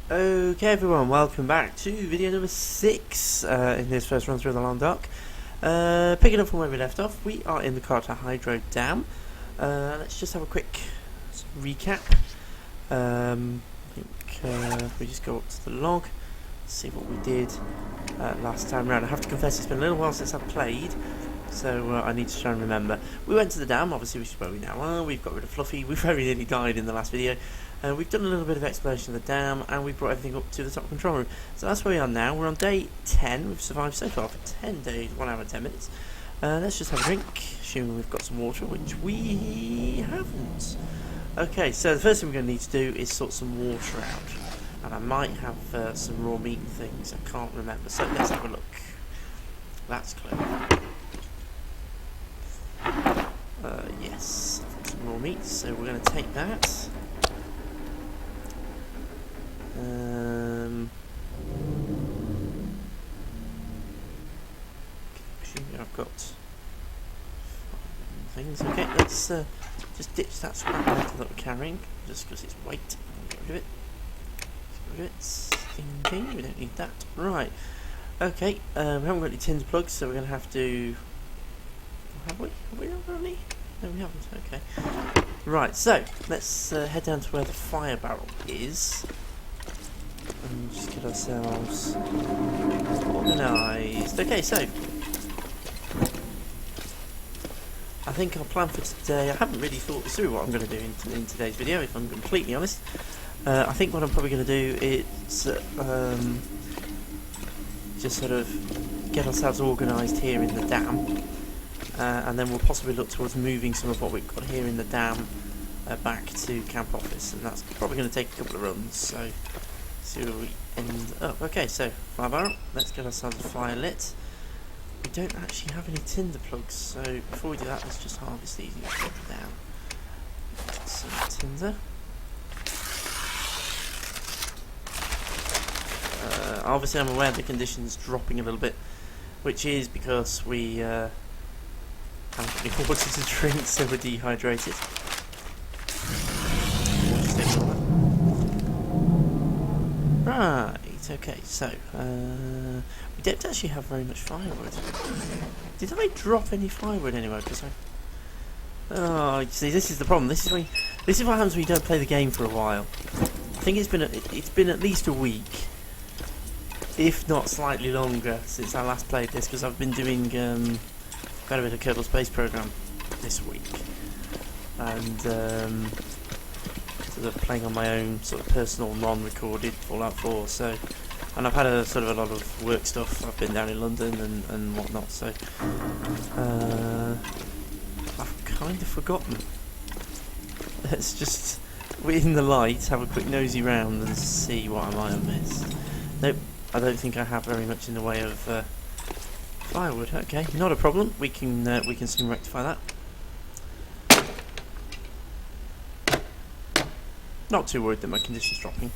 Okay everyone, welcome back to video number 6 in this first run through the Long Dock. Picking up from where we left off, we are in the Carter Hydro Dam. Let's just have a quick recap. I think we just go up to the log, see what we did last time round. I have to confess it's been a little while since I've played, so I need to try and remember. We went to the dam, obviously, which is where we now are. We've got rid of Fluffy, we very nearly died in the last video. We've done a little bit of exploration of the dam, and we've brought everything up to the top control room. So that's where we are now. We're on day 10. We've survived so far for 10 days, 1 hour and 10 minutes. Let's just have a drink, assuming we've got some water, which we haven't. Okay, so the first thing we're going to need to do is sort some water out. And I might have some raw meat and things, I can't remember. So let's have a look. That's clever. Yes, I've got some raw meat, so we're going to take that. I've got things. Okay, let's just ditch that scrap metal that we're carrying, just because it's weight. Get rid of it. Get rid of it. Ding, ding. We don't need that. Right. Okay. We haven't got any tinder plugs, so we're going to have to. Have we? Have we not got any? No, we haven't. Okay. Right. So let's head down to where the fire barrel is. And just get ourselves organised. Okay, so I think our plan for today, I haven't really thought this through what I'm going to do in today's video, if I'm completely honest. I think what I'm probably going to do is just sort of get ourselves organised here in the dam, and then we'll possibly look towards moving some of what we've got here in the dam back to camp office, and that's probably going to take a couple of runs, so see where we end up. Okay, so fire barrel, let's get ourselves a fire lit. We don't actually have any tinder plugs, so before we do that, let's just harvest these and get them down. Get some tinder. Obviously, I'm aware the condition's dropping a little bit, which is because we haven't got any water to drink, so we're dehydrated. Right, okay, so we don't actually have very much firewood. Did I drop any firewood anywhere? Because oh, you see, this is the problem. This is what happens when you don't play the game for a while. I think it's been at least a week, if not slightly longer, since I last played this, because I've been doing quite a bit of Kerbal Space Program this week, and sort of playing on my own sort of personal non-recorded Fallout 4. So, and I've had a sort of a lot of work stuff. I've been down in London and whatnot. So I've kind of forgotten. Let's just, in the light, have a quick nosy round and see what I might have missed. Nope, I don't think I have very much in the way of firewood. Okay, not a problem. We can soon rectify that. Not too worried that my condition's dropping.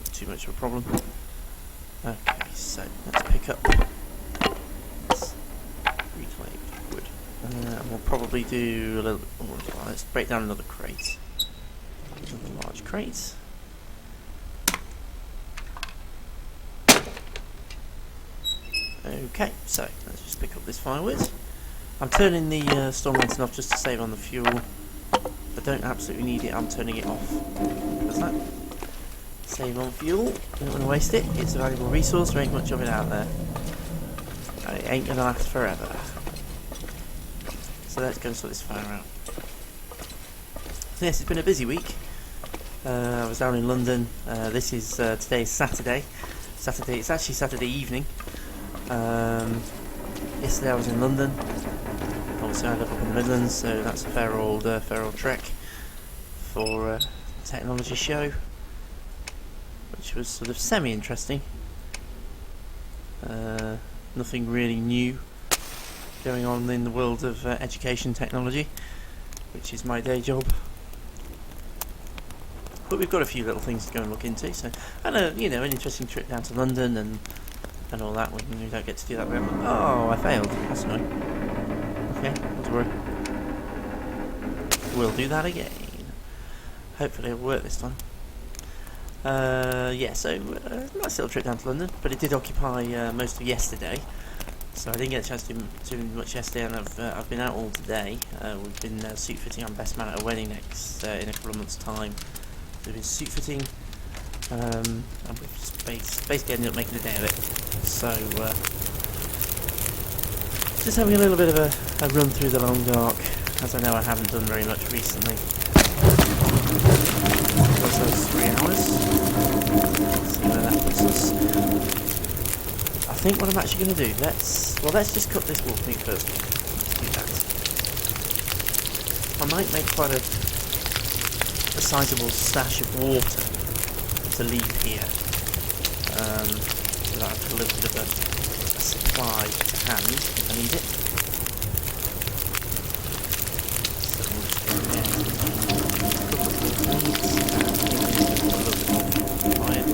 Not too much of a problem. Okay, so let's pick up this reclaimed wood. And we'll probably do a little bit more as well. Let's break down another crate. Another large crate. Okay, so let's just pick up this firewood. I'm turning the storm lantern off just to save on the fuel. If I don't absolutely need it, I'm turning it off. Does that? Save on fuel. Don't want to waste it. It's a valuable resource. There ain't much of it out there. And it ain't gonna last forever. So let's go and sort this fire out. So yes, it's been a busy week. I was down in London. This is today's Saturday. It's actually Saturday evening. Yesterday I was in London. Obviously I live up in the Midlands, so that's a fair old trek for a technology show, which was sort of semi-interesting. Nothing really new going on in the world of education technology, which is my day job. But we've got a few little things to go and look into. So, and an interesting trip down to London and all that. We don't get to do that. Oh, I failed. That's annoying. Okay, not to worry. We'll do that again. Hopefully it'll work this time. Yeah, so nice little trip down to London, but it did occupy most of yesterday. So I didn't get a chance to do much yesterday, and I've been out all today. We've been suit fitting on Best Man at a wedding next in a couple of months' time. We've been suit fitting, and we've just basically ended up making a day of it. So just having a little bit of a run through the long dark, as I know I haven't done very much recently. Those 3 hours. See where that puts us. I think what I'm actually going to do, let's just cut this wall thing first. Let's do that. I might make quite a sizable stash of water to leave here, so that I've got a little bit of a supply to hand if I need it. So we'll just go ahead and cook up the meat, and a little bit more fire.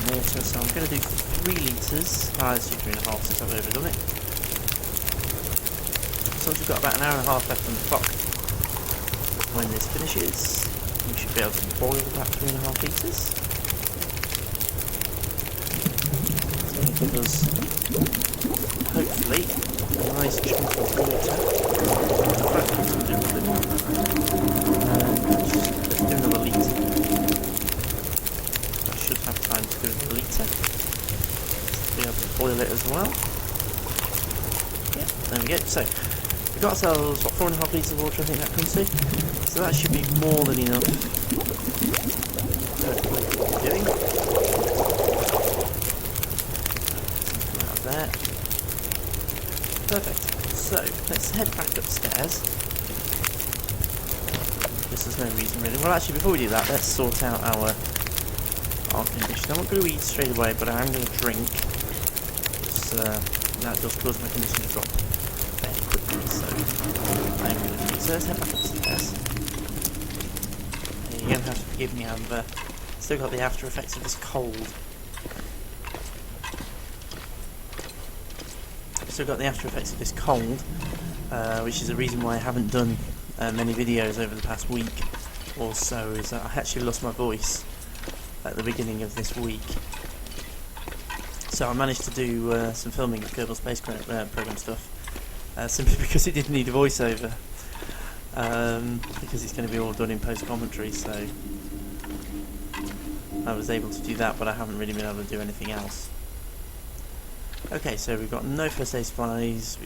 Water, so I'm going to do 3 litres. Let's do 3.5 since I've overdone it. So we've got about an hour and a half left on the clock. When this finishes, we should be able to boil about 3.5 litres. So it'll give us, hopefully, a nice chunk of water. Let's do a bit more. Let's do another litre. Should have time to do a litre. Be able to boil it as well. Yeah, there we go. So we've got ourselves what, 4.5 litres of water, I think that comes to. So that should be more than enough. What we're doing. Something out there. Perfect. So let's head back upstairs. This is no reason really. Well, actually, before we do that, let's sort out our condition. I'm not going to eat straight away, but I am going to drink, because that does cause my condition to drop fairly quickly, so I am going to drink. So let's head back upstairs. You're going to have to forgive me, I've still got the after effects of this cold. Which is the reason why I haven't done many videos over the past week or so, is that I actually lost my voice at the beginning of this week. So I managed to do some filming of Kerbal Space Program stuff, simply because it didn't need a voiceover, because it's going to be all done in post-commentary, so I was able to do that, but I haven't really been able to do anything else. Okay, so we've got no first aid supplies.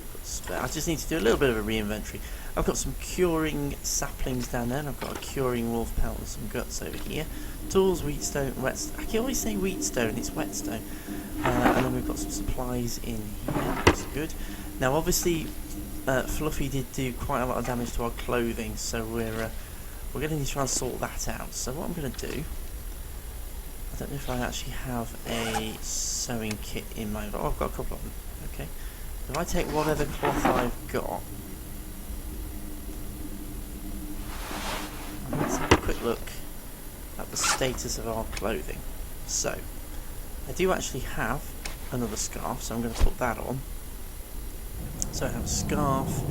I just need to do a little bit of a re-inventory. I've got some curing saplings down there, and I've got a curing wolf pelt and some guts over here. Tools, wheatstone, whetstone. I can always say wheatstone, it's whetstone. And then we've got some supplies in here. That's good. Now, obviously, Fluffy did do quite a lot of damage to our clothing, so we're going to need to try and sort that out. So what I'm going to do, I don't know if I actually have a sewing kit in my... Oh, I've got a couple of them. Okay. If I take whatever cloth I've got, and let's have a quick look at the status of our clothing. So, I do actually have another scarf, so I'm going to put that on. So I have a scarf,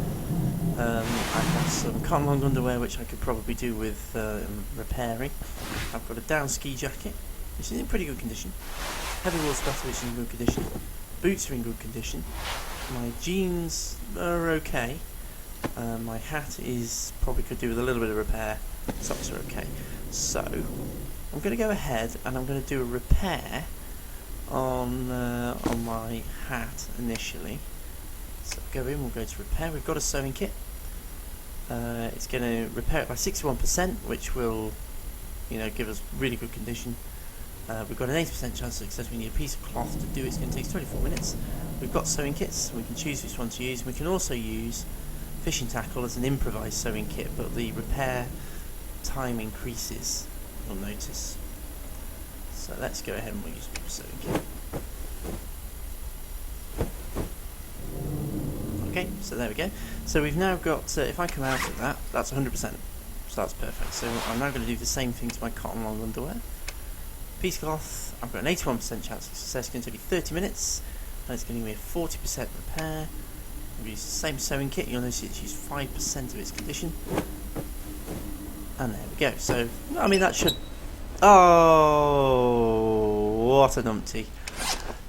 I have some cotton long underwear, which I could probably do with repairing. I've got a down ski jacket, which is in pretty good condition. Heavy wool sweater, which is in good condition. Boots are in good condition. My jeans are okay. My hat is probably could do with a little bit of repair. Socks are okay. So I'm going to go ahead and I'm going to do a repair on my hat initially. So go in. We'll go to repair. We've got a sewing kit. It's going to repair it by 61%, which will, give us really good condition. We've got an 80% chance of success. We need a piece of cloth to do it. It's going to take 24 minutes. We've got sewing kits. We can choose which one to use. We can also use fishing tackle as an improvised sewing kit, but the repair time increases, you'll notice. So let's go ahead and we'll use the sewing kit. Okay, so there we go. So we've now got, if I come out of that, that's 100%. So that's perfect. So I'm now going to do the same thing to my cotton long underwear. Piece of cloth, I've got an 81% chance of success. It's going to take 30 minutes, and it's going to give me a 40% repair. I've used the same sewing kit. You'll notice it's used 5% of its condition. And there we go. So, I mean, that should... Oh, what a numpty.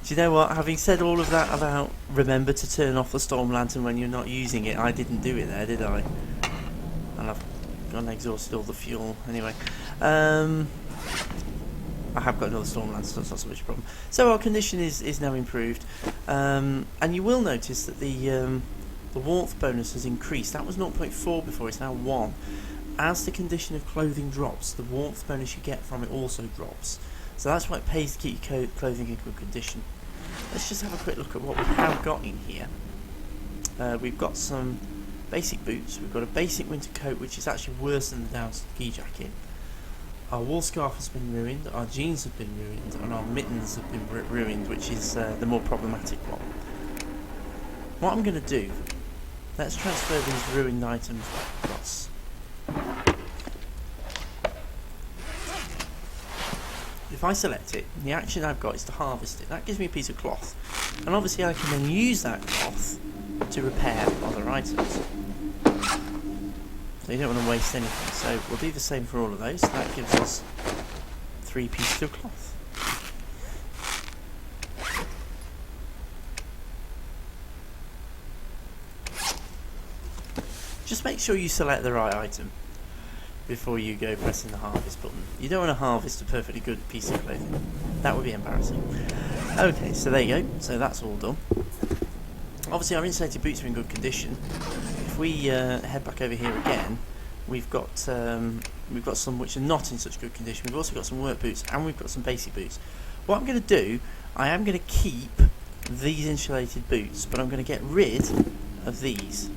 Do you know what? Having said all of that about remember to turn off the storm lantern when you're not using it, I didn't do it there, did I? And I've gone and exhausted all the fuel. Anyway, I have got another storm lantern, so it's not so much a problem. So our condition is now improved, and you will notice that the warmth bonus has increased. That was 0.4 before; it's now 1. As the condition of clothing drops, the warmth bonus you get from it also drops. So that's why it pays to keep your clothing in good condition. Let's just have a quick look at what we have got in here. We've got some basic boots. We've got a basic winter coat, which is actually worse than the down ski jacket. Our wool scarf has been ruined, our jeans have been ruined, and our mittens have been ruined, which is the more problematic one. What I'm going to do, let's transfer these ruined items across. If I select it, the action I've got is to harvest it. That gives me a piece of cloth, and obviously I can then use that cloth to repair other items. So you don't want to waste anything, so we'll do the same for all of those. That gives us 3 pieces of cloth. Just make sure you select the right item before you go pressing the harvest button. You don't want to harvest a perfectly good piece of clothing. That would be embarrassing. Okay, so there you go. So that's all done. Obviously our insulated boots are in good condition. If we head back over here again, we've got some which are not in such good condition. We've also got some work boots, and we've got some basic boots. What I'm going to do, I am going to keep these insulated boots, but I'm going to get rid of these.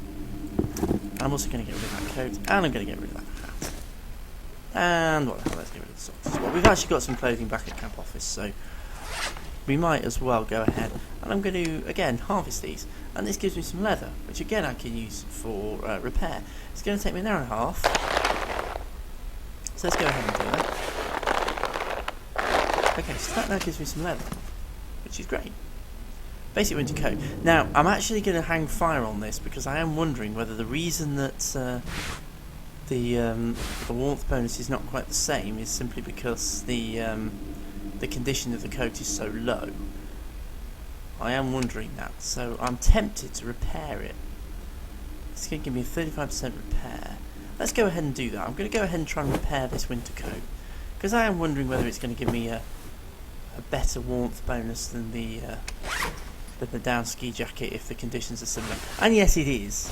I'm also going to get rid of that coat, and I'm going to get rid of that hat. And what the hell, let's get rid of the socks as well. We've actually got some clothing back at camp office, so we might as well go ahead, and I'm going to again harvest these, and this gives me some leather, which again I can use for repair. It's going to take me an hour and a half, so let's go ahead and do that. Okay, so that now gives me some leather, which is great. Basic winter coat. Now I'm actually going to hang fire on this because I am wondering whether the reason that the warmth bonus is not quite the same is simply because the condition of the coat is so low. I am wondering that, so I'm tempted to repair it. It's going to give me a 35% repair. Let's go ahead and do that. I'm going to go ahead and try and repair this winter coat because I am wondering whether it's going to give me a better warmth bonus than the down ski jacket if the conditions are similar. And yes, it is.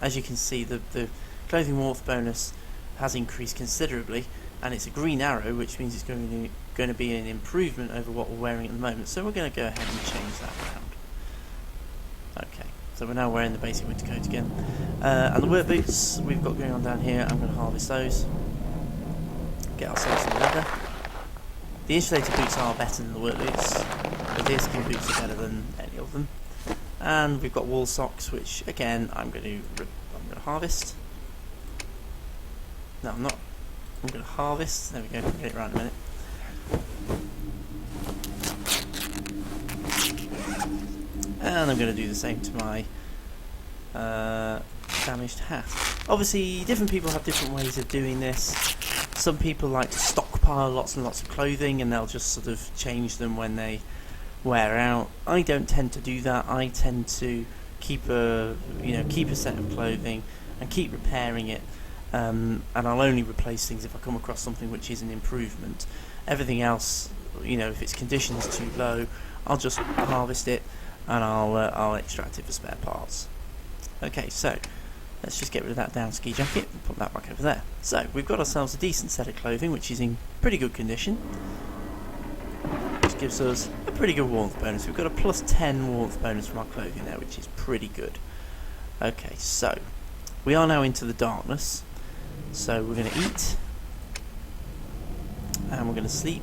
As you can see, the clothing warmth bonus has increased considerably, and it's a green arrow, which means it's going to be an improvement over what we're wearing at the moment. So we're going to go ahead and change that around. Okay, so we're now wearing the basic winter coat again. And the work boots we've got going on down here, I'm going to harvest those. Get ourselves some leather. The insulated boots are better than the work boots. The deerskin boots are better than any of them. And we've got wool socks, which again I'm going to harvest. No, I'm not. I'm going to harvest. There we go. Get it right in a minute. And I'm going to do the same to my damaged hat. Obviously, different people have different ways of doing this. Some people like to stockpile lots and lots of clothing, and they'll just sort of change them when they wear out. I don't tend to do that. I tend to keep a set of clothing and keep repairing it. And I'll only replace things if I come across something which is an improvement. Everything else, if its condition is too low, I'll just harvest it and I'll extract it for spare parts. Okay, so let's just get rid of that down ski jacket and put that back over there. So we've got ourselves a decent set of clothing which is in pretty good condition, which gives us a pretty good warmth bonus. We've got a plus 10 warmth bonus from our clothing there, which is pretty good. Okay, so we are now into the darkness. So we're going to eat, and we're going to sleep.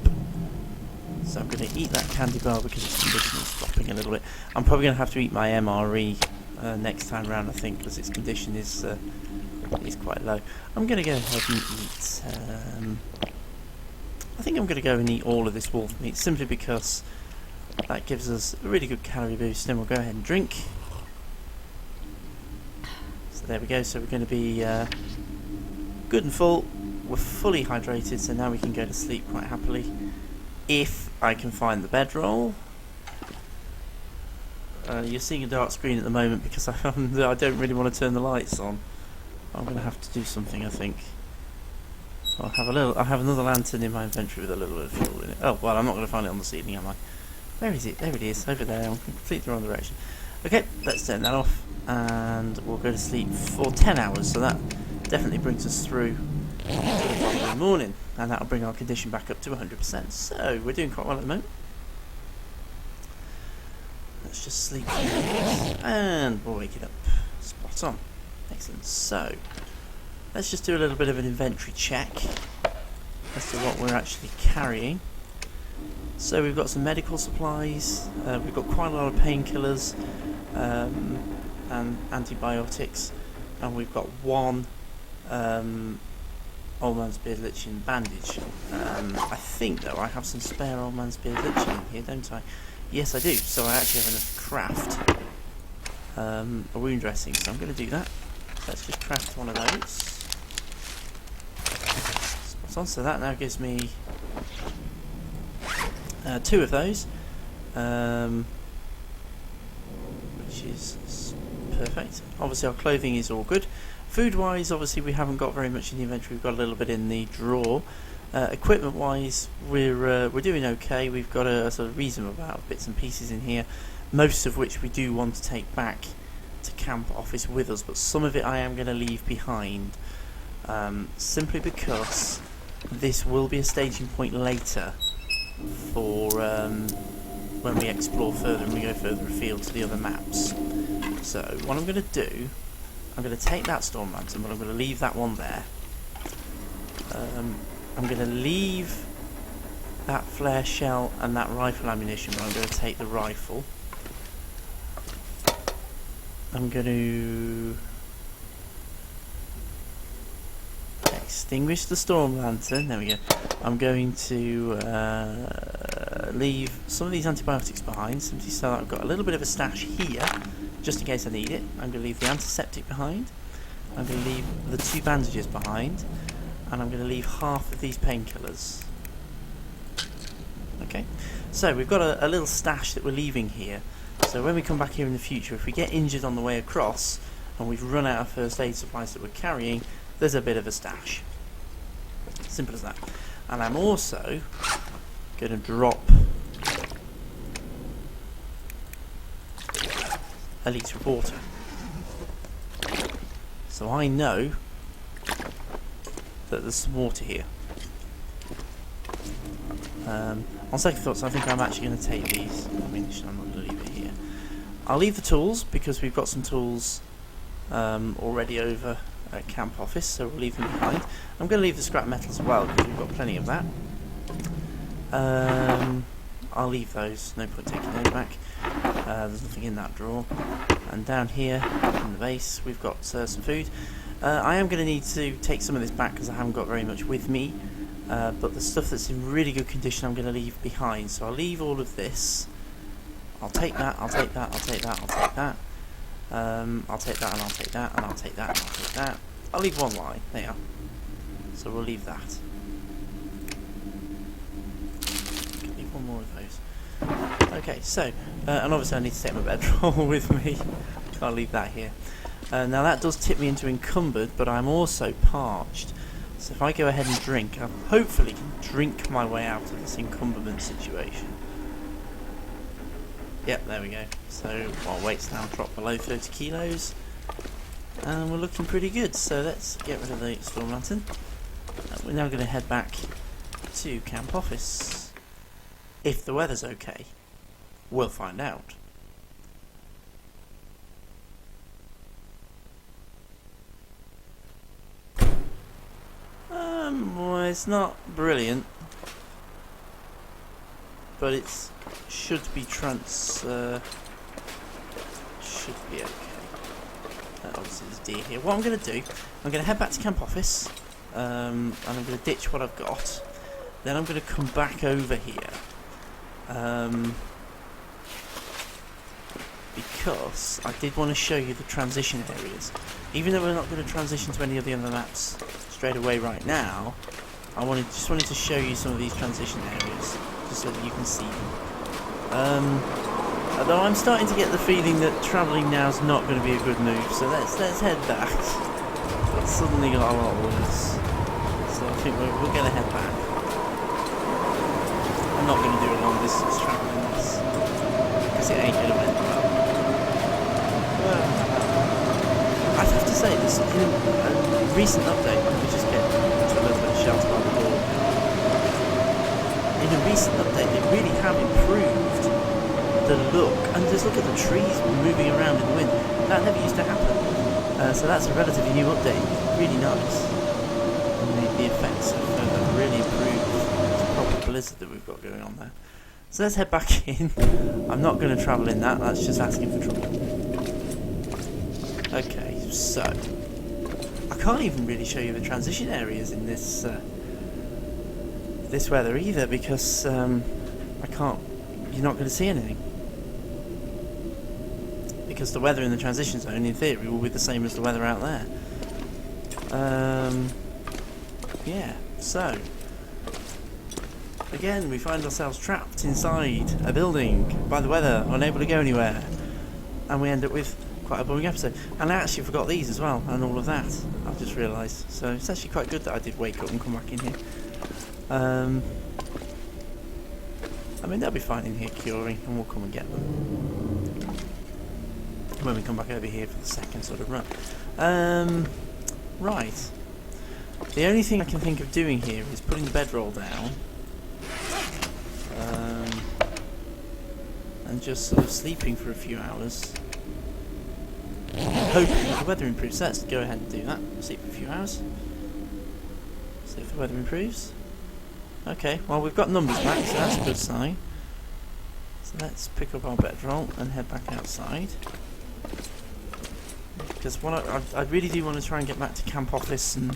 So I'm going to eat that candy bar because its condition is dropping a little bit. I'm probably going to have to eat my MRE next time round, I think, because its condition is quite low. I'm going to go ahead and eat. I think I'm going to go and eat all of this wolf meat simply because that gives us a really good calorie boost. Then we'll go ahead and drink. So there we go, so we're going to be good and full. We're fully hydrated, so now we can go to sleep quite happily. If I can find the bedroll. You're seeing a dark screen at the moment because I don't really want to turn the lights on. I'm going to have to do something, I think. So I have another lantern in my inventory with a little bit of fuel in it. Oh, well, I'm not going to find it on the ceiling, am I? Where is it? There it is, over there. I'm completely the wrong direction. Okay, let's turn that off, and we'll go to sleep for 10 hours. So that definitely brings us through to the following morning, and that'll bring our condition back up to 100%. So we're doing quite well at the moment. Let's just sleep and we'll wake it up. Spot on. Excellent. So let's just do a little bit of an inventory check as to what we're actually carrying. So we've got some medical supplies, we've got quite a lot of painkillers and antibiotics, and we've got one Old Man's Beard Lichen bandage. I think though I have some spare Old Man's Beard Lichen in here, don't I? Yes, I do. So I actually have enough to craft a wound dressing, so I'm going to do that. Let's just craft one of those. Spot on. So that now gives me 2 of those, which is perfect. Obviously, our clothing is all good. Food-wise, obviously, we haven't got very much in the inventory. We've got a little bit in the drawer. Equipment-wise, we're doing okay. We've got a sort of reasonable amount of bits and pieces in here, most of which we do want to take back to camp office with us, but some of it I am going to leave behind, simply because this will be a staging point later for when we explore further and we go further afield to the other maps. So what I'm going to do, I'm going to take that storm lantern, but I'm going to leave that one there. I'm going to leave that flare shell and that rifle ammunition, but I'm going to take the rifle. I'm going to extinguish the storm lantern. There we go. I'm going to leave some of these antibiotics behind, simply so that I've got a little bit of a stash here, just in case I need it. I'm going to leave the antiseptic behind. I'm going to leave the 2 bandages behind. And I'm going to leave half of these painkillers. Okay, so we've got a little stash that we're leaving here. So when we come back here in the future, if we get injured on the way across and we've run out of first aid supplies that we're carrying, there's a bit of a stash. Simple as that. And I'm also going to drop a litre of water. So I know that there's some water here. On second thoughts, I think I'm actually going to take these ammunition. I'm not going to leave it here. I'll leave the tools because we've got some tools already over at camp office, so we'll leave them behind. I'm going to leave the scrap metal as well because we've got plenty of that. I'll leave those. No point taking those back. There's nothing in that drawer. And down here in the base, we've got some food. I am going to need to take some of this back because I haven't got very much with me, but the stuff that's in really good condition I'm going to leave behind. So I'll leave all of this. I'll take that, I'll take that, I'll take that, I'll take that. I'll take that and I'll take that and I'll take that and I'll take that. I'll leave one line, there you are. So we'll leave that. Can leave one more of those. Okay, so, and obviously I need to take my bedroll with me. I'll leave that here. Now that does tip me into encumbered, but I'm also parched. So if I go ahead and drink, I hopefully can drink my way out of this encumberment situation. Yep, there we go. So our weight's now dropped below 30 kilos. And we're looking pretty good. So let's get rid of the storm lantern. We're now going to head back to camp office. If the weather's okay, we'll find out. Well, it's not brilliant, but it's should be okay. Obviously there's deer here. What I'm going to do, I'm going to head back to camp office, and I'm going to ditch what I've got. Then I'm going to come back over here, because because I did want to show you the transition areas. Even though we're not going to transition to any of the other maps straight away right now, I just wanted to show you some of these transition areas, just so that you can see them. Although I'm starting to get the feeling that travelling now is not going to be a good move, so let's head back. It's suddenly got a lot worse, so I think we're going to head back. I'm not going to do a long distance travel in this, because it ain't going to end well. I'd have to say this, in a recent update, we just get to a little bit of shelter by the door. In a recent update, they really have improved the look, and just look at the trees moving around in the wind. That never used to happen. So that's a relatively new update. Really nice. And the effects have really improved. It's a proper blizzard that we've got going on there. So let's head back in. I'm not going to travel in that. That's just asking for trouble. Okay, so I can't even really show you the transition areas in this this weather either, because I can't. You're not going to see anything, because the weather in the transition zone, in theory, will be the same as the weather out there. Yeah. So again, we find ourselves trapped inside a building by the weather, unable to go anywhere, and we end up with quite a boring episode. And I actually forgot these as well, and all of that, I've just realised. So it's actually quite good that I did wake up and come back in here. I mean, they'll be fine in here curing, and we'll come and get them when we come back over here for the second sort of run. Right. The only thing I can think of doing here is putting the bedroll down, and just sort of sleeping for a few hours. Hoping the weather improves. Let's go ahead and do that. Sleep for a few hours. See if the weather improves. Okay, well, we've got numbers back, so that's a good sign. So let's pick up our bedroll and head back outside. Because what I really do want to try and get back to camp office and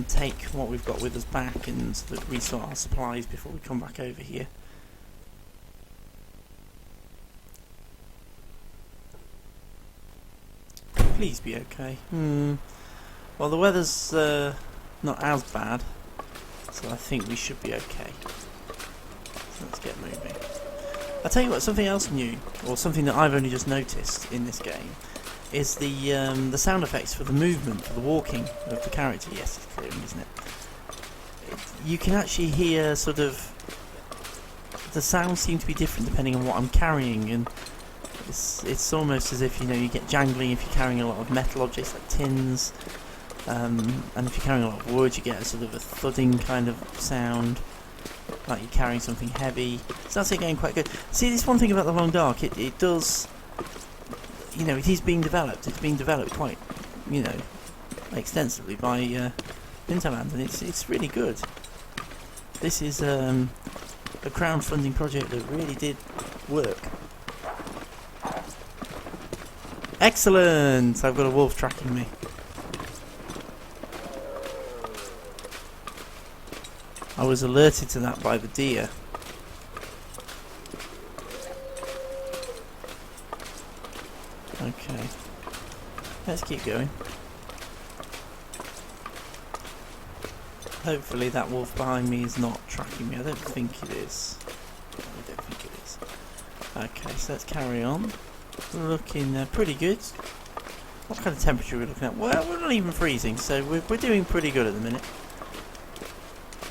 take what we've got with us back, and sort of resort our supplies before we come back over here. Please be okay. Well, the weather's not as bad, so I think we should be okay. So let's get moving. I'll tell you what, something else new, or something that I've only just noticed in this game, is the sound effects for the movement, for the walking of the character. Yes, it's clearing, isn't it? You can actually hear sort of, the sounds seem to be different depending on what I'm carrying, and it's almost as if, you know, you get jangling if you're carrying a lot of metal objects like tins, and if you're carrying a lot of wood, you get a sort of a thudding kind of sound, like you're carrying something heavy. So that's again quite good. See, this one thing about the Long Dark, it does, you know, it is being developed. It's being developed quite, you know, extensively by Pintaland, and it's really good. This is a crowdfunding project that really did work. Excellent! I've got a wolf tracking me. I was alerted to that by the deer. Okay. Let's keep going. Hopefully that wolf behind me is not tracking me. I don't think it is. I don't think it is. Okay, so let's carry on. We're looking pretty good. What kind of temperature are we looking at? Well, we're not even freezing, so we're doing pretty good at the minute.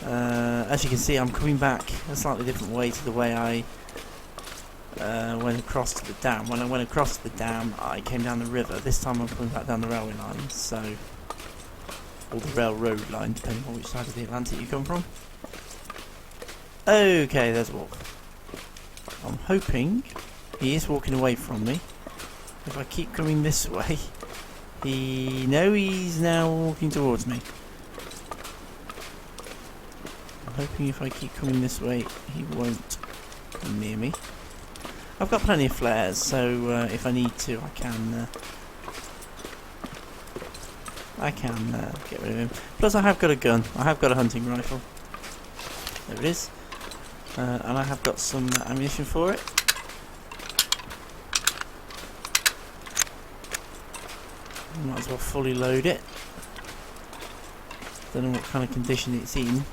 As you can see, I'm coming back a slightly different way to the way I went across to the dam. When I went across to the dam, I came down the river. This time I'm coming back down the railway line, so, or the railroad line, depending on which side of the Atlantic you come from. Okay, there's a wolf. I'm hoping he is walking away from me. If I keep coming this way, he's now walking towards me. I'm hoping if I keep coming this way, he won't come near me. I've got plenty of flares, so if I need to, I can get rid of him. Plus, I have got a gun. I have got a hunting rifle. There it is. And I have got some ammunition for it. might as well fully load it. Don't know what kind of condition it's in.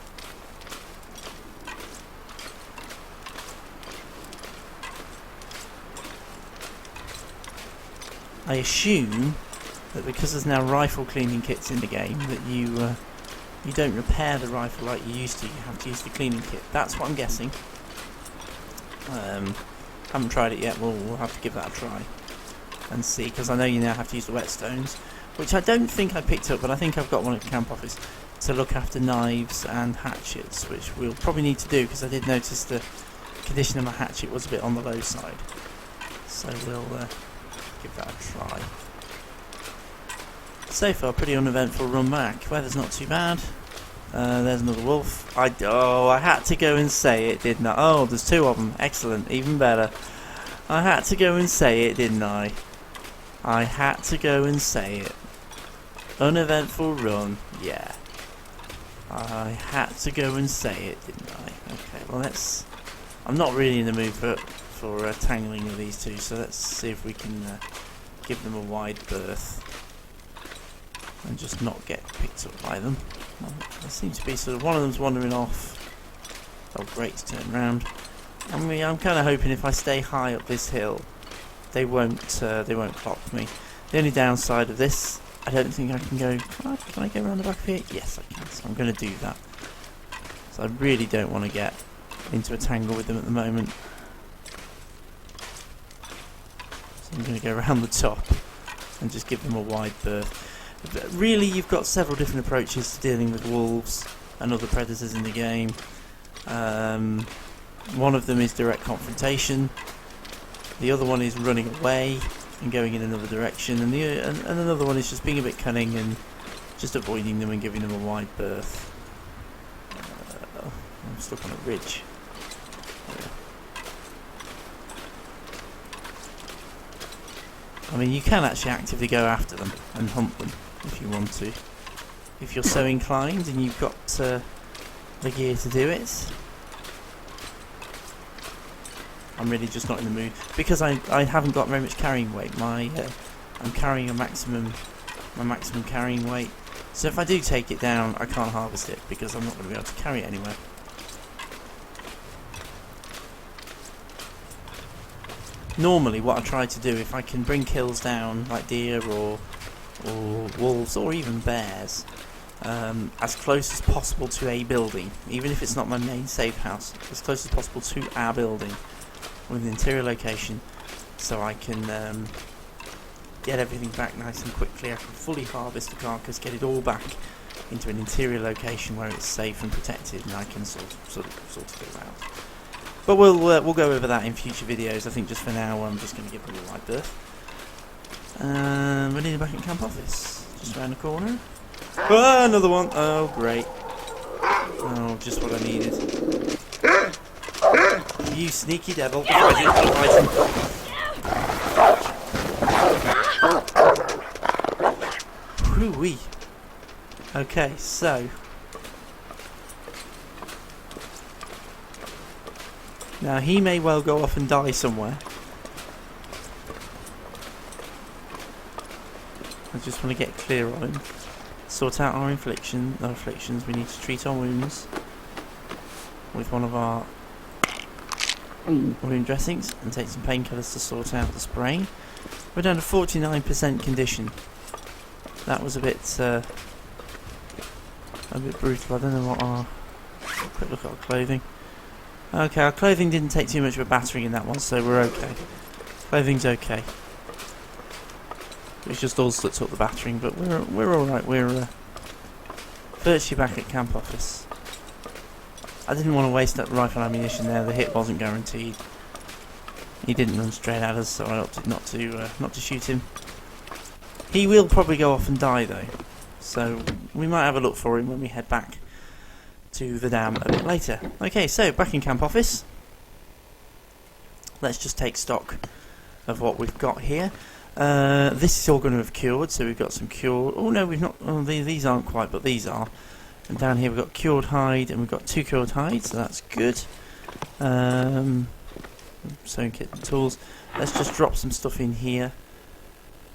I assume that because there's now rifle cleaning kits in the game that you don't repair the rifle like you used to. You have to use the cleaning kit. That's what I'm guessing. Haven't tried it yet. We'll have to give that a try and see, because I know you now have to use the whetstones, which I don't think I picked up, but I think I've got one at the camp office to look after knives and hatchets, which we'll probably need to do, because I did notice the condition of my hatchet was a bit on the low side. So we'll give that a try. So far, pretty uneventful run back. Weather's not too bad. There's another wolf. I had to go and say it, didn't I? Oh, there's two of them. Excellent, even better. I had to go and say it, didn't I? I had to go and say it. Uneventful run, yeah. I had to go and say it, didn't I? Okay, well let's... I'm not really in the mood for tangling with these two, so let's see if we can give them a wide berth and just not get picked up by them. There seems to be sort of one of them's wandering off. Oh, great to turn around. I mean, I'm kind of hoping if I stay high up this hill, they won't clock me. The only downside of this, I don't think I can go. Can I go around the back of here? Yes, I can. So I'm going to do that. So I really don't want to get into a tangle with them at the moment. So I'm going to go around the top and just give them a wide berth. But really, you've got several different approaches to dealing with wolves and other predators in the game. One of them is direct confrontation. The other one is running away and going in another direction, and another one is just being a bit cunning and just avoiding them and giving them a wide berth. I'm stuck on a ridge. I mean, you can actually actively go after them and hunt them if you want to, if you're so inclined and you've got the gear to do it. I'm really just not in the mood, because I haven't got very much carrying weight. I'm carrying my maximum carrying weight, so if I do take it down, I can't harvest it because I'm not going to be able to carry it anywhere. Normally what I try to do, if I can bring kills down like deer or wolves or even bears, as close as possible to a building, even if it's not my main safe house, as close as possible to our building with an interior location, so I can get everything back nice and quickly. I can fully harvest the carcass, get it all back into an interior location where it's safe and protected, and I can sort of go around. But we'll go over that in future videos. I think just for now I'm just going to give them a wide berth. We're nearly back at camp office, just around the corner. Oh, another one! Oh, great! Oh, just what I needed. You sneaky devil! Whoo-wee! Okay, so now he may well go off and die somewhere. I just want to get clear on him. Sort out our afflictions. We need to treat our wounds with one of our wound dressings and take some painkillers to sort out the sprain. We're down to 49% condition. That was a bit brutal. I don't know what our... Quick look at our clothing. Okay, our clothing didn't take too much of a battering in that one, so we're okay. Clothing's okay. It's just us that took the battering, but we're all right. We're virtually back at camp office. I didn't want to waste that rifle ammunition there. The hit wasn't guaranteed. He didn't run straight at us, so I opted not to shoot him. He will probably go off and die though, so we might have a look for him when we head back to the dam a bit later. Okay, so back in camp office. Let's just take stock of what we've got here. This is all going to have cured, so we've got some cured... Oh no, we've not... Oh, these aren't quite, but these are. And down here we've got cured hide, and we've got 2 cured hides, so that's good. Sewing kit and tools. Let's just drop some stuff in here.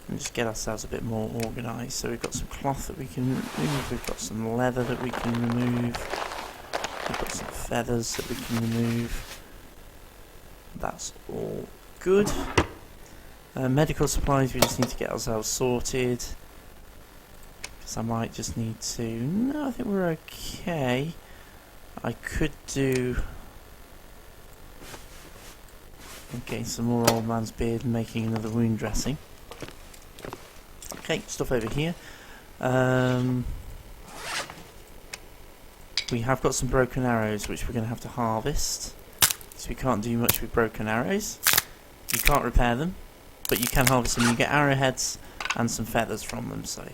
and just get ourselves a bit more organised. So we've got some cloth that we can remove, we've got some leather that we can remove, we've got some feathers that we can remove. That's all good. Medical supplies, we just need to get ourselves sorted, because I might just need to... No, I think we're okay. I could do... getting some more old man's beard and making another wound dressing. Okay, stuff over here. We have got some broken arrows which we're going to have to harvest. So we can't do much with broken arrows. You can't repair them, but you can harvest them. You get arrowheads and some feathers from them, so...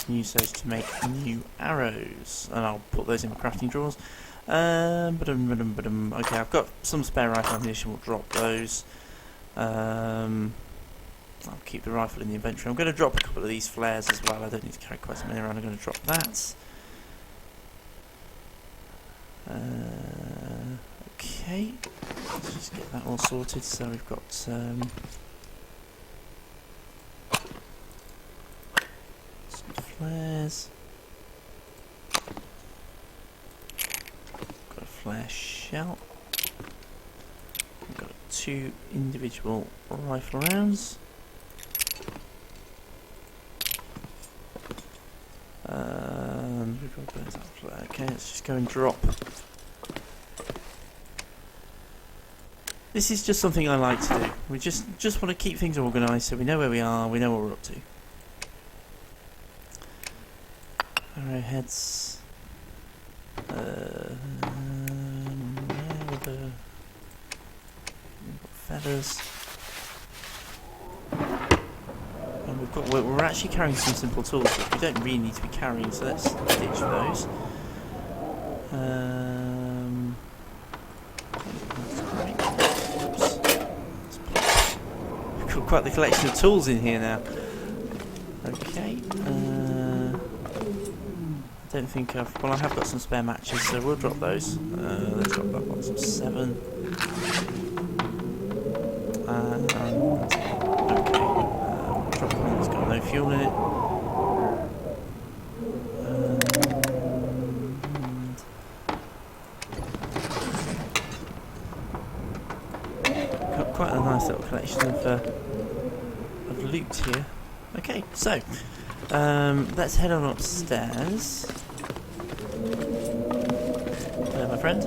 use those to make new arrows, and I'll put those in my crafting drawers. Okay, I've got some spare rifle ammunition, we'll drop those. I'll keep the rifle in the inventory. I'm going to drop a couple of these flares as well. I don't need to carry quite so many around. I'm going to drop that. Okay, let's just get that all sorted. So we've got some flares. Got a flare shell. We've got 2 individual rifle rounds. And we've got burnt out flare. Okay, let's just go and drop. This is just something I like to do. We just want to keep things organised so we know where we are, we know what we're up to. Arrowheads. Feathers. And we're actually carrying some simple tools which we don't really need to be carrying, so let's ditch those. That's great. Oops. We've got quite the collection of tools in here now. Okay. I don't think I've... Well, I have got some spare matches, so we'll drop those. Let's drop that one, some 7. Okay, drop the one that's got no fuel in it. Got quite a nice little collection of loot here. Okay, so let's head on upstairs. My friend.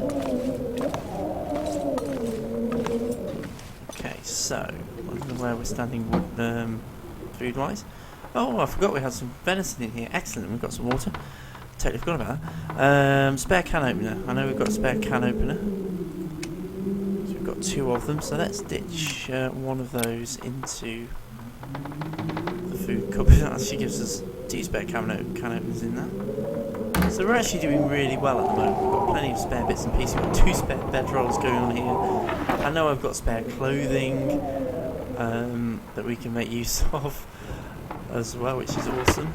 Okay, so I don't know where we're standing food wise. Oh, I forgot we had some venison in here. Excellent, we've got some water. Totally forgot about that. Spare can opener. I know we've got a spare can opener. So we've got 2 of them, so let's ditch one of those into the food cupboard. That actually gives us 2 spare can openers in there. So we're actually doing really well at the moment. We've got plenty of spare bits and pieces. We've got 2 spare bedrolls going on here. I know I've got spare clothing that we can make use of as well, which is awesome.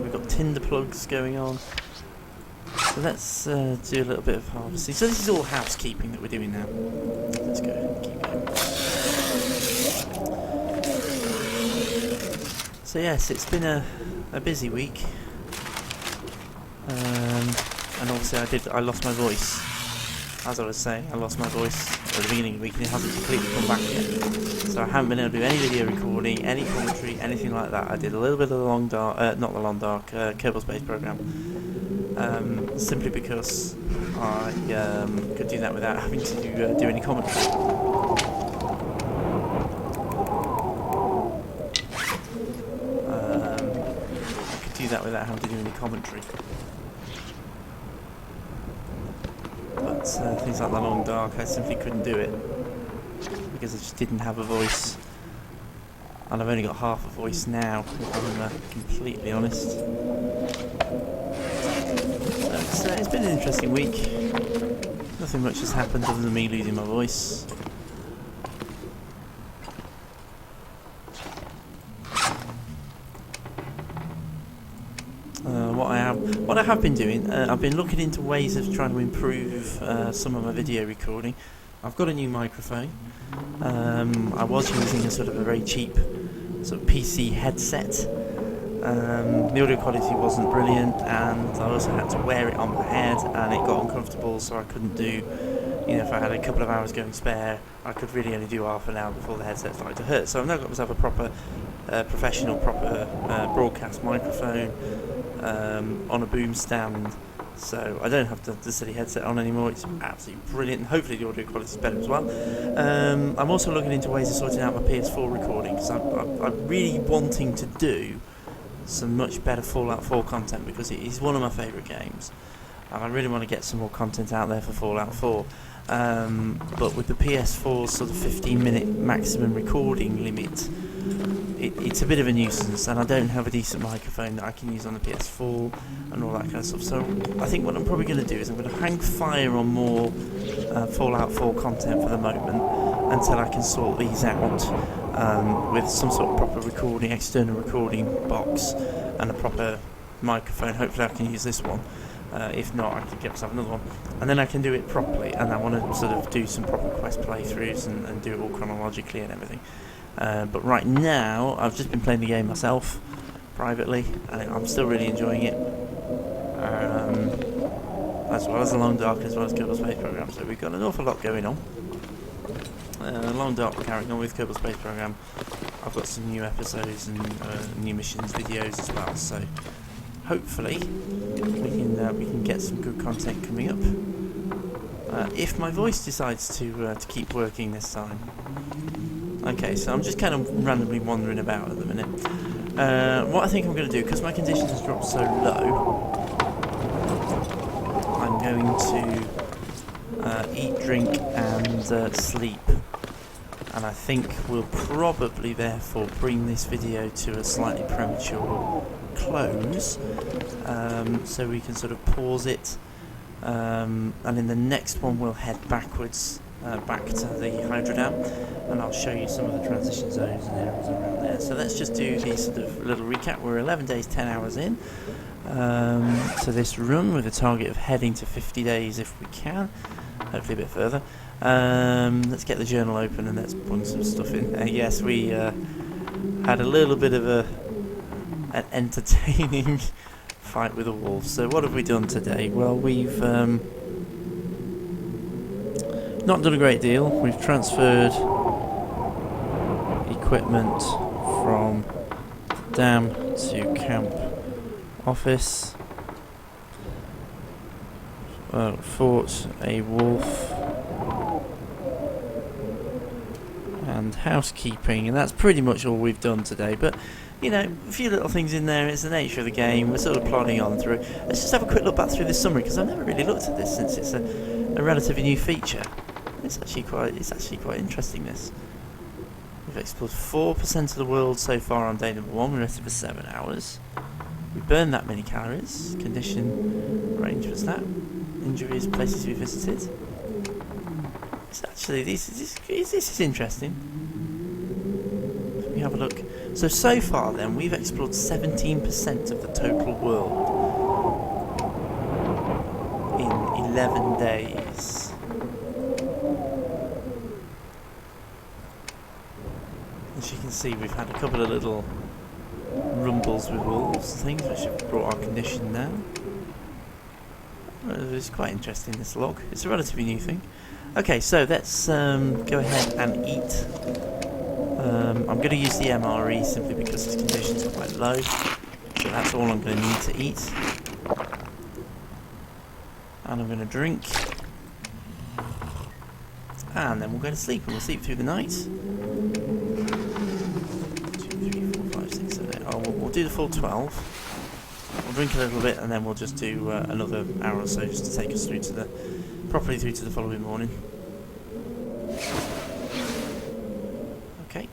We've got tinder plugs going on. So let's do a little bit of harvesting. So this is all housekeeping that we're doing now. Let's go ahead and keep going. So yes, it's been a busy week, and obviously I lost my voice. As I was saying, I lost my voice at the beginning of the week and it hasn't completely come back yet. So I haven't been able to do any video recording, any commentary, anything like that. I did a little bit of the Long Dark, not the Long Dark, Kerbal Space Program, simply because I could do that without having to do any commentary. Without having to do any commentary. But things like the Long Dark, I simply couldn't do it because I just didn't have a voice, and I've only got half a voice now, if I'm completely honest. So it's been an interesting week. Nothing much has happened other than me losing my voice. What I I have been doing, I've been looking into ways of trying to improve some of my video recording. I've got a new microphone. I was using a sort of a very cheap sort of PC headset. The audio quality wasn't brilliant, and I also had to wear it on my head, and it got uncomfortable, so I couldn't do, if I had a couple of hours going spare, I could really only do half an hour before the headset started to hurt. So I've now got myself a proper professional, broadcast microphone on a boom stand, so I don't have the silly headset on anymore. It's absolutely brilliant, and hopefully the audio quality is better as well. I'm also looking into ways of sorting out my PS4 recording, because I'm really wanting to do some much better Fallout 4 content, because it is one of my favourite games, and I really want to get some more content out there for Fallout 4. But with the PS4's sort of 15-minute maximum recording limit, it's a bit of a nuisance, and I don't have a decent microphone that I can use on the PS4 and all that kind of stuff. So I think what I'm probably going to do is I'm going to hang fire on more Fallout 4 content for the moment until I can sort these out with some sort of proper recording, external recording box and a proper microphone. Hopefully I can use this one. If not, I can get myself another one, and then I can do it properly. And I want to sort of do some proper Quest playthroughs and do it all chronologically and everything. But right now, I've just been playing the game myself, privately, and I'm still really enjoying it. As well as The Long Dark, as well as Kerbal Space Program. So we've got an awful lot going on. Long Dark carrying on with Kerbal Space Program. I've got some new episodes and new missions videos as well. So hopefully we can get some good content coming up. If my voice decides to keep working this time. Okay, so I'm just kind of randomly wandering about at the minute. What I think I'm going to do, because my condition has dropped so low, I'm going to eat, drink and sleep. And I think we'll probably therefore bring this video to a slightly premature close, so we can sort of pause it, and in the next one we'll head backwards back to the Hydro Dam, and I'll show you some of the transition zones and areas around there. So let's just do the sort of little recap. We're 11 days 10 hours in to this run, with a target of heading to 50 days if we can, hopefully a bit further. Let's get the journal open and let's put some stuff in. Yes, we had a little bit of an entertaining fight with the wolves. So what have we done today? Well, we've not done a great deal. We've transferred equipment from dam to camp office. Fought a wolf and housekeeping, and that's pretty much all we've done today. But a few little things in there. It's the nature of the game. We're sort of plodding on through. Let's just have a quick look back through this summary, because I've never really looked at this since it's a relatively new feature. It's actually quite interesting. This we've explored 4% of the world so far on day number 1. We rested for 7 hours. We burned that many calories. Condition range was that. Injuries, places we visited. It's actually this is interesting. Let me have a look. So far then, we've explored 17% of the total world in 11 days. As you can see, we've had a couple of little rumbles with wolves and things, which have brought our condition down. It's quite interesting, this log. It's a relatively new thing. Okay, so let's go ahead and eat. I'm going to use the MRE simply because its conditions are quite low, so that's all I'm going to need to eat. And I'm going to drink, and then we'll go to sleep, and we'll sleep through the night. 2, 3, 4, 5, 6, 7, 8. Oh, we'll do the full 12. We'll drink a little bit, and then we'll just do another hour or so just to take us properly through to the following morning. Okay,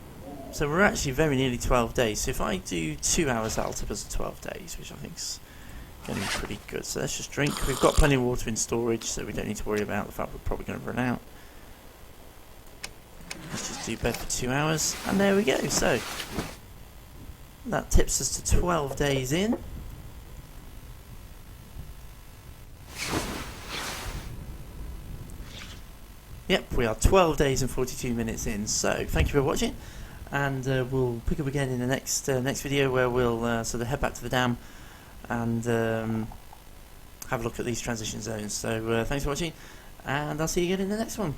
so we're actually very nearly 12 days. So if I do 2 hours, that'll tip us to 12 days, which I think's going to be pretty good. So let's just drink. We've got plenty of water in storage, so we don't need to worry about the fact we're probably going to run out. Let's just do bed for 2 hours, and there we go. So that tips us to 12 days in. Yep, we are 12 days and 42 minutes in. So thank you for watching, and we'll pick up again in the next video, where we'll sort of head back to the dam and have a look at these transition zones. So thanks for watching, and I'll see you again in the next one.